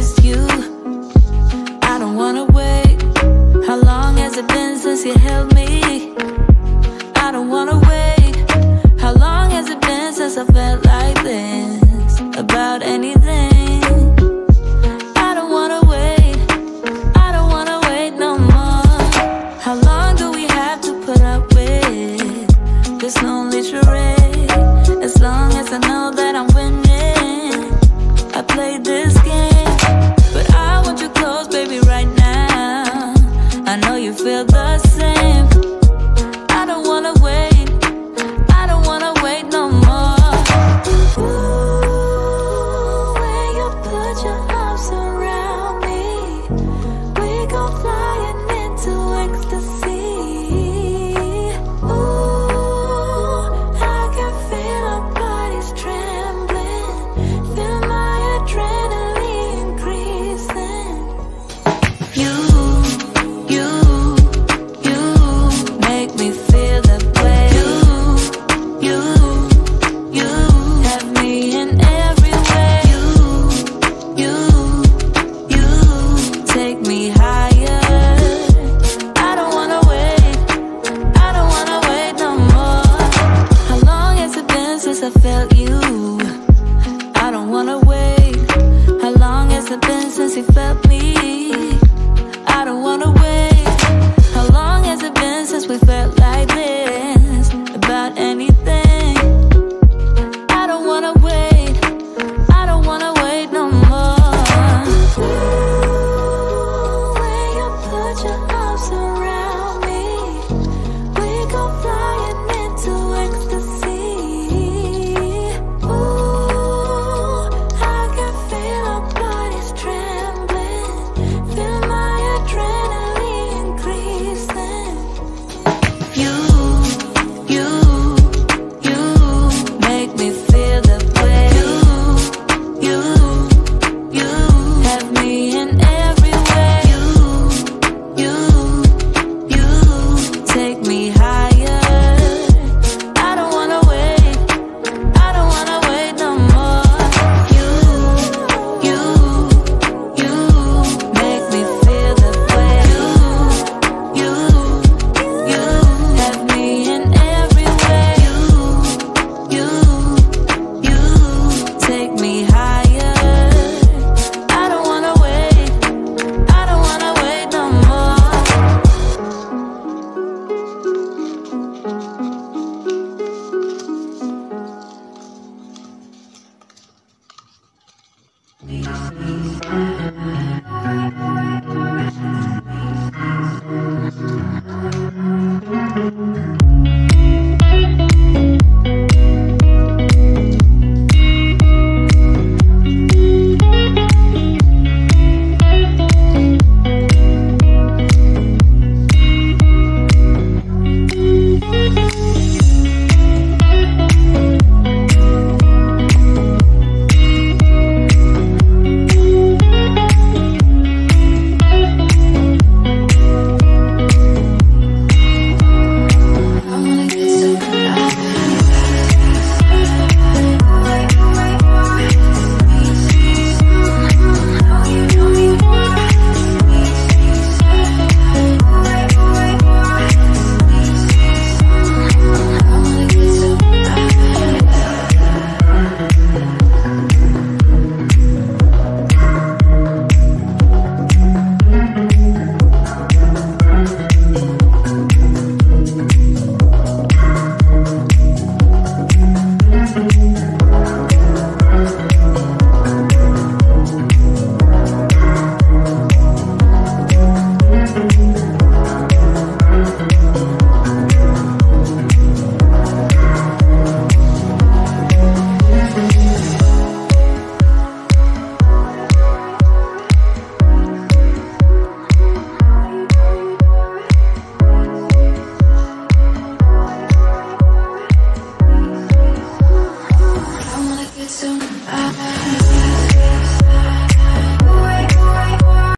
missed you. I don't wanna wait. How long has it been since you held me? I don't wanna wait. How long has it been since I felt like this about anything? I don't wanna wait. I don't wanna wait no more. How long do we have to put up with this lonely charade? As long as I know that I'm winning, I played this game. But I want you close, baby, right now. I know you feel the same. I don't wanna wait. I don't wanna wait no more. Ooh, when you put your arms around me, we go flying into ecstasy. Ooh, I can feel our bodies trembling, feel my adrenaline increasing. You make me feel that way. You have me in every way. You take me higher. I don't wanna wait. I don't wanna wait no more. How long has it been since I felt you? I don't wanna wait. How long has it been since you felt me? I don't wanna wait. How long has it been since we felt like this about anything? I don't wanna wait. I don't wanna wait no more. Ooh, when you put your